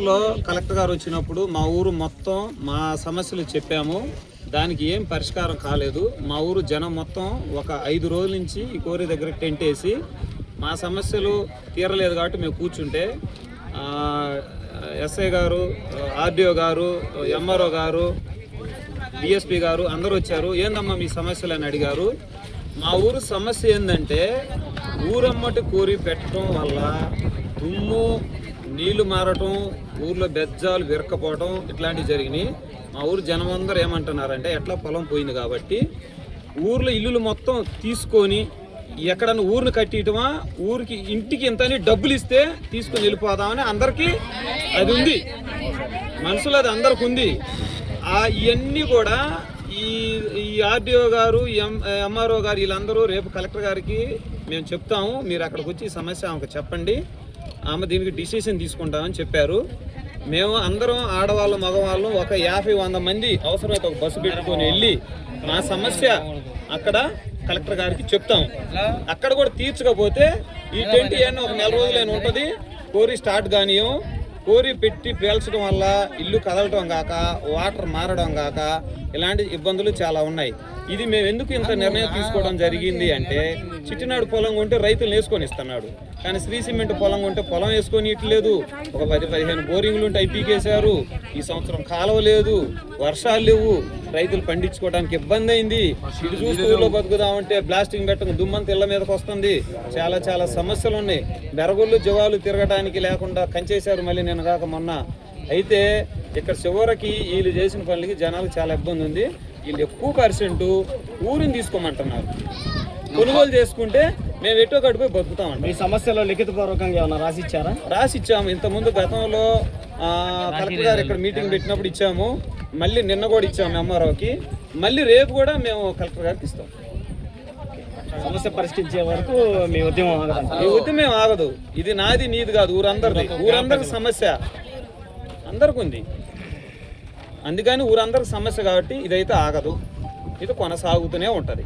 లో కలెక్టర్ గారు వచ్చినప్పుడు మా ఊరు మొత్తం మా సమస్యలు చెప్పాము. దానికి ఏం పరిష్కారం కాలేదు. మా ఊరు జనం మొత్తం ఒక 5 రోజుల నుంచి ఈ కోరి దగ్గర టెంట్ వేసి మా సమస్యలు తీరలేదు కాబట్టి మేము కూర్చుంటే ఎస్ఐ గారు, ఆర్డీఓ గారు, ఎంఆర్ఓ గారు, డిఎస్పీ గారు అందరూ వచ్చారు. ఏందమ్మా మీ సమస్యలు అని అడిగారు. మా ఊరు సమస్య ఏంటంటే ఊరమ్మటి కోరి పెట్టడం వల్ల దుమ్ము, నీళ్లు మారటం, ఊర్లో బెజ్జాలు విరక్కపోవడం ఇట్లాంటివి జరిగినాయి. మా ఊరు జనం అందరూ ఏమంటున్నారంటే ఎట్లా పొలం పోయింది కాబట్టి ఊర్లో ఇల్లులు మొత్తం తీసుకొని ఎక్కడన్నా ఊరిని కట్టియటమా, ఊరికి ఇంటికి ఇంతని డబ్బులు ఇస్తే తీసుకుని వెళ్ళిపోదామని అందరికీ అది ఉంది, మనసులో అది అందరికి ఉంది. ఇవన్నీ కూడా ఈ ఆర్డీఓ గారు, ఎంఆర్ఓ గారు వీళ్ళందరూ రేపు కలెక్టర్ గారికి మేము చెప్తాము, మీరు అక్కడికి వచ్చి ఈ సమస్య ఆమెకు చెప్పండి, ఆమె దీనికి డిసిషన్ తీసుకుంటామని చెప్పారు. మేము అందరం ఆడవాళ్ళు, మగవాళ్ళు ఒక 50-100 మంది అవసరమైతే ఒక బస్సు పెట్టుకొని వెళ్ళి మా సమస్య అక్కడ కలెక్టర్ గారికి చెప్తాం. అక్కడ కూడా తీర్చకపోతే ఈ టెంట్ ఏమన్నా ఒక 4 రోజులైనా ఉంటుంది. కోరి స్టార్ట్ కానియం, కోరి పెట్టి పేల్చడం వల్ల ఇల్లు కదలటం కాక, వాటర్ మారడం కాక ఇలాంటి ఇబ్బందులు చాలా ఉన్నాయి. ఇది మేము ఎందుకు ఇంత నిర్ణయం తీసుకోవడం జరిగింది అంటే చిట్టినాడు పొలం కొంటే రైతులు వేసుకొని ఇస్తున్నాడు, కానీ శ్రీ సిమెంట్ పొలం కొంటే పొలం వేసుకొని ఇట్లేదు. ఒక 10-15 బోరింగ్లు ఉంటే పీకేశారు. ఈ సంవత్సరం కాలువ లేదు, వర్షాలు లేవు, రైతులు పండించుకోవడానికి ఇబ్బంది అయింది. ఇటు చూసి ఊళ్ళో బతుకుదామంటే బ్లాస్టింగ్ పెట్టడం దుమ్మంత ఇళ్ల మీదకి వస్తుంది. చాలా చాలా సమస్యలు ఉన్నాయి. బెరగుళ్ళు జవాలు తిరగడానికి లేకుండా కంచేశారు మళ్ళీ నేను కాక మొన్న. అయితే ఇక్కడ చివరికి వీళ్ళు చేసిన పనులకి జనాలకు చాలా ఇబ్బంది ఉంది. వీళ్ళు ఎక్కువ % ఊరిని తీసుకోమంటున్నారు. కొనుగోలు చేసుకుంటే మేము ఎటో గడిపోయి బతుకుతామండి. ఈ సమస్యలో లిఖితపూర్వకంగా ఏమన్నా రాసిచ్చారా? రాసిచ్చాము. ఇంతకుముందు గతంలో కలెక్టర్ గారు ఇక్కడ మీటింగ్ పెట్టినప్పుడు ఇచ్చాము, మళ్ళీ నిన్న కూడా ఇచ్చాము ఎంఆర్ఓకి, మళ్ళీ రేపు కూడా మేము కలెక్టర్ గారికి ఇస్తాం. సమస్య పరిష్కరించే వరకు మీ ఉద్యమం ఆగదు. ఈ ఉద్యమం ఆగదు. ఇది నాది నీది కాదు, ఊరందరిది. ఊరందరికి సమస్య అందరికి ఉంది, అందుకని ఊరందరికి సమస్య కాబట్టి ఇదైతే ఆగదు, ఇది కొనసాగుతూనే ఉంటుంది.